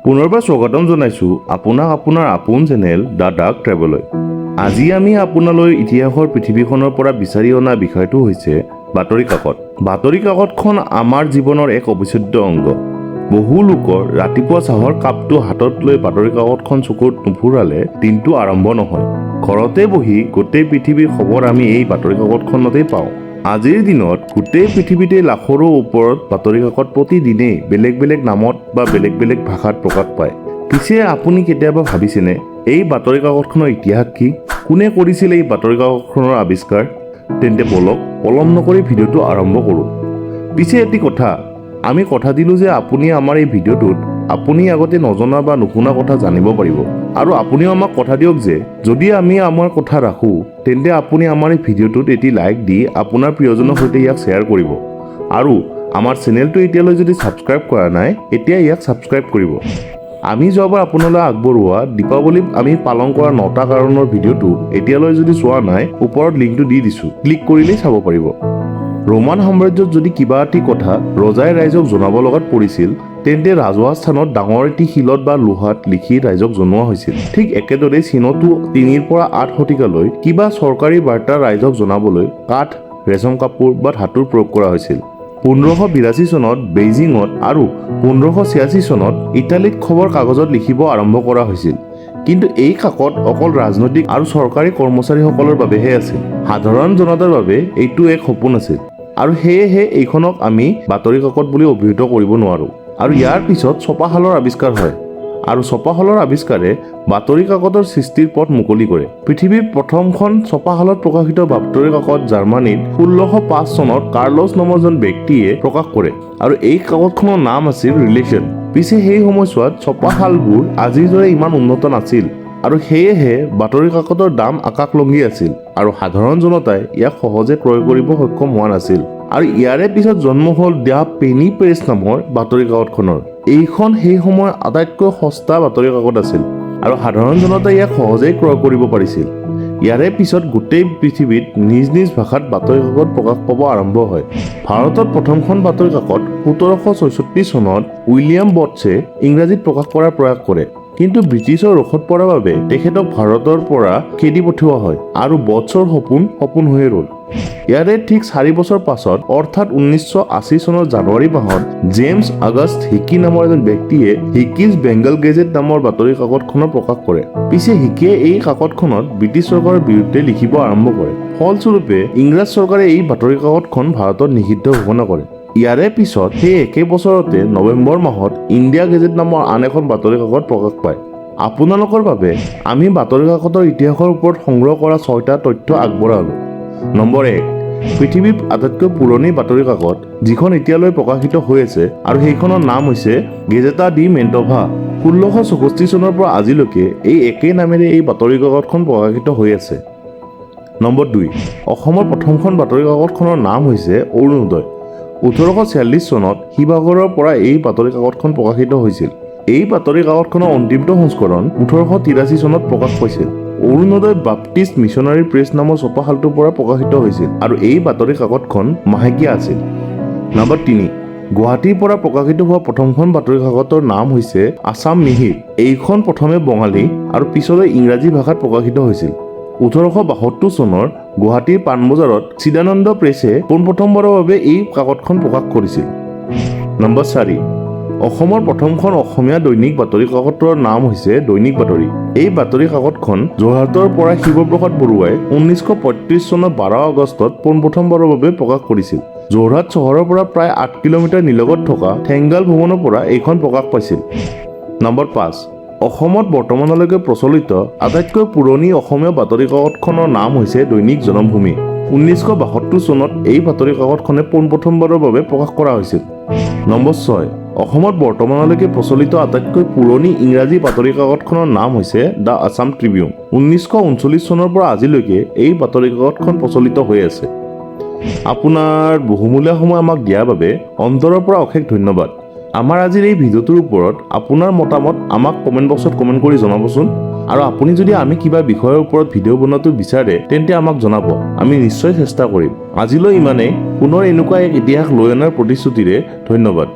পুনৰবাৰ স্বাগতম জনাইছোঁ আপোনাক আপোনাৰ আপোন চেনেল দ্য ডাৰ্ক ট্ৰেভেললৈ। আজি আমি আপোনালৈ ইতিহাসৰ পৃথিৱীখনৰ পৰা বিচাৰি অনা বিষয়টো হৈছে বাতৰি কাকত। বাতৰি কাকতখন আমাৰ জীৱনৰ এক অবিচ্ছেদ্য অংগ। বহু লোকৰ ৰাতিপুৱা চাহৰ কাপটো হাতত লৈ বাতৰি কাকতখন চকুত নুফুৰালে দিনটো আৰম্ভ নহয়। ঘৰতে বহি গোটেই পৃথিৱীৰ খবৰ আমি এই বাতৰি কাকতখনতেই পাওঁ। আজিৰ দিনত গোটেই পৃথিৱীতে লাখৰো ওপৰত বাতৰি কাকত প্ৰতিদিনেই বেলেগ বেলেগ নামত বা বেলেগ বেলেগ ভাষাত প্ৰকাশ পায়। পিছে আপুনি কেতিয়াবা ভাবিছেনে এই বাতৰি কাকতখনৰ ইতিহাস কি? কোনে কৰিছিল এই বাতৰি কাকতখনৰ আৱিষ্কাৰ? তেন্তে বলক পলম নকৰি ভিডিঅ'টো আৰম্ভ কৰোঁ। পিছে এটি কথা, আমি কথা দিলোঁ যে আপুনি আমাৰ এই ভিডিঅ'টোত আপুনি আগতে নজনা বা নুশুনা কথা জানিব পাৰিব। আৰু আপুনিও আমাক কথা দিয়ক যে যদি আমি আমাৰ কথা ৰাখোঁ তেন্তে আপুনি আমাৰ এই ভিডিঅ'টোত এটি লাইক দি আপোনাৰ প্ৰিয়জনৰ সৈতে ইয়াক শ্বেয়াৰ কৰিব। আৰু আমাৰ চেনেলটো এতিয়ালৈ যদি ছাবস্ক্ৰাইব কৰা নাই এতিয়া ইয়াক ছাবস্ক্ৰাইব কৰিব। আমি যোৱাবাৰ আপোনালৈ আগবঢ়োৱা দীপাৱলীত আমি পালন কৰা 9টা কাৰণৰ ভিডিঅ'টো এতিয়ালৈ যদি চোৱা নাই ওপৰত লিংকটো দি দিছোঁ, ক্লিক কৰিলেই চাব পাৰিব। ৰোমান সাম্ৰাজ্যত যদি কিবা এটি কথা ৰজাই ৰাইজক জনাব লগাত পৰিছিল তেন্তে ৰাজহুৱা স্থানত ডাঙৰ এটি শিলত বা লোহাত লিখি ৰাইজক জনোৱা হৈছিল। ঠিক একেদৰে চীনতো 3ৰ পৰা 8 শতিকালৈ কিবা চৰকাৰী বাৰ্তা ৰাইজক জনাবলৈ কাঠ, ৰেচম কাপোৰ বা ধাতুৰ প্ৰয়োগ কৰা হৈছিল। 1582 চনত বেইজিঙত আৰু 1586 চনত ইটালীত খবৰ কাগজত লিখিব আৰম্ভ কৰা হৈছিল। কিন্তু এই কাকত অকল ৰাজনৈতিক আৰু চৰকাৰী কৰ্মচাৰীসকলৰ বাবেহে আছিল। সাধাৰণ জনতাৰ বাবে এইটো এক সপোন আছিল। আৰু সেয়েহে এইখনক আমি বাতৰি কাকত বুলি অভিহিত কৰিব নোৱাৰোঁ। আৰু ইয়াৰ পিছত ছপাশালৰ আৱিষ্কাৰ হয়। আৰু ছপাশালৰ আৱিষ্কাৰে বাতৰি কাকতৰ সৃষ্টিৰ পথ মুকলি কৰে। পৃথিৱীৰ প্ৰথমখন ছপাশালত প্ৰকাশিত বাতৰি কাকত জাৰ্মানীত 1605 চনত কাৰ্লছ নামৰ এজন ব্যক্তিয়ে প্ৰকাশ কৰে। আৰু এই কাকতখনৰ নাম আছিল ৰিলেশ্যন। পিছে সেই সময়ছোৱাত ছপাশালবোৰ আজিৰ দৰে ইমান উন্নত নাছিল। আৰু সেয়েহে বাতৰি কাকতৰ দাম আকাশলংঘী আছিল আৰু সাধাৰণ জনতাই ইয়াক সহজে ক্ৰয় কৰিব সক্ষম হোৱা নাছিল। আৰু ইয়াৰে পিছত জন্ম হ'ল দ্য পেনী প্ৰেছ নামৰ বাতৰি কাকতখনৰ। এইখন সেই সময়ৰ আটাইতকৈ সস্তা বাতৰি কাকত আছিল আৰু সাধাৰণ জনতাই ইয়াক সহজেই ক্ৰয় কৰিব পাৰিছিল। ইয়াৰে পিছত গোটেই পৃথিৱীত নিজ নিজ ভাষাত বাতৰি কাকত প্ৰকাশ পাব আৰম্ভ হয়। ভাৰতত প্ৰথমখন বাতৰি কাকত 1766 চনত উইলিয়াম বটছে ইংৰাজীত প্ৰকাশ কৰাৰ প্ৰয়াস কৰে। কিন্তু ব্ৰিটিছৰ ৰোষত পৰাৰ বাবে তেখেতক ভাৰতৰ পৰা খেদি পঠিওৱা হয় আৰু বটছৰ সপোন হৈয়ে ৰ'ল। ইয়াৰে ঠিক 4 বছৰ পাছত অৰ্থাৎ 1980 চনৰ জানুৱাৰী মাহত জেমছ আগষ্ট হিকি নামৰ এজন ব্যক্তিয়ে হিকিজ বেংগল গেজেট নামৰ বাতৰি কাকতখনৰ প্ৰকাশ কৰে। পিছে হিকিয়ে এই কাকতখনত ব্ৰিটিছ চৰকাৰৰ বিৰুদ্ধে লিখিব আৰম্ভ কৰে। ফলস্বৰূপে ইংৰাজ চৰকাৰে এই বাতৰি কাকতখন ভাৰতত নিষিদ্ধ ঘোষণা কৰে। ইয়াৰে পিছত সেই একে বছৰতে নৱেম্বৰ মাহত ইণ্ডিয়া গেজেট নামৰ আন এখন বাতৰি কাকত প্ৰকাশ পায়। আপোনালোকৰ বাবে আমি বাতৰি কাকতৰ ইতিহাসৰ ওপৰত সংগ্ৰহ কৰা 6টা তথ্য আগবঢ়ালোঁ। নম্বৰ 1, পৃথিৱীৰ আটাইতকৈ পুৰণি বাতৰি কাকত যিখন এতিয়ালৈ প্ৰকাশিত হৈ আছে আৰু সেইখনৰ নাম হৈছে গেজেটা ডি মেণ্টভা। 1664 চনৰ পৰা আজিলৈকে এই একেই নামেৰে এই বাতৰি কাকতখন প্ৰকাশিত হৈ আছে। নম্বৰ 2, অসমৰ প্ৰথমখন বাতৰি কাকতখনৰ নাম হৈছে অৰুণোদয়। 1846 চনত শিৱসাগৰৰ পৰা এই বাতৰি কাকতখন প্ৰকাশিত হৈছিল। এই বাতৰি কাকতখনৰ অন্তিমটো সংস্কৰণ 1883 চনত প্ৰকাশ পাইছিল। অৰুণোদয় বাপ্টিষ্ট মিছনাৰী প্ৰেছ নামৰ ছপাশালটোৰ পৰা প্ৰকাশিত হৈছিল আৰু এই বাতৰি কাকতখন মাহেকীয়া আছিল। নম্বৰ 3, গুৱাহাটীৰ পৰা প্ৰকাশিত হোৱা প্ৰথমখন বাতৰি কাকতৰ নাম হৈছে আছাম মিহিৰ। এইখন প্ৰথমে বঙালী আৰু পিছলৈ ইংৰাজী ভাষাত প্ৰকাশিত হৈছিল। 1872 চনৰ গুৱাহাটীৰ পাণবজাৰত চিদানন্দ প্ৰেছে পোনপ্ৰথমবাৰৰ বাবে এই কাকতখন প্ৰকাশ কৰিছিল। নম্বৰ 4, অসমৰ প্ৰথমখন অসমীয়া দৈনিক বাতৰি কাকতৰ নাম হৈছে দৈনিক বাতৰি। এই বাতৰি কাকতখন যোৰহাটৰ পৰা শিৱপ্ৰসাদ বৰুৱাই 1935 চনৰ 12 আগষ্টত পোনপ্ৰথমবাৰৰ বাবে প্ৰকাশ কৰিছিল। যোৰহাট চহৰৰ পৰা প্ৰায় 8 কিলোমিটাৰ নিলগত থকা ঠেংগাল ভৱনৰ পৰা এইখন প্ৰকাশ পাইছিল। নম্বৰ 5, অসমত বৰ্তমানলৈকে প্ৰচলিত আটাইতকৈ পুৰণি অসমীয়া বাতৰি কাকতখনৰ নাম হৈছে দৈনিক জনমভূমি। 1972 চনত এই বাতৰি কাকতখনে পোনপ্ৰথমবাৰৰ বাবে প্ৰকাশ কৰা হৈছিল। নম্বৰ 6, অসমত বৰ্তমানলৈকে প্ৰচলিত আটাইতকৈ পুৰণি ইংৰাজী বাতৰি কাকতখনৰ নাম হৈছে দ্য আছাম ট্ৰিবিউন। 1939 চনৰ পৰা আজিলৈকে এই বাতৰি কাকতখন প্ৰচলিত হৈ আছে। আপোনাৰ বহুমূলীয়া সময় আমাক দিয়াৰ বাবে অন্তৰৰ পৰা অশেষ ধন্যবাদ। আমাৰ আজিৰ এই ভিডিঅ'টোৰ ওপৰত আপোনাৰ মতামত আমাক কমেণ্ট বক্সত কমেণ্ট কৰি জনাবচোন। আৰু আপুনি যদি আমি কিবা বিষয়ৰ ওপৰত ভিডিঅ' বনোৱাটো বিচাৰে তেন্তে আমাক জনাব, আমি নিশ্চয় চেষ্টা কৰিম। আজিলৈ ইমানেই। পুনৰ এনেকুৱা এক ইতিহাস লৈ অনাৰ প্ৰতিশ্ৰুতিৰে ধন্যবাদ।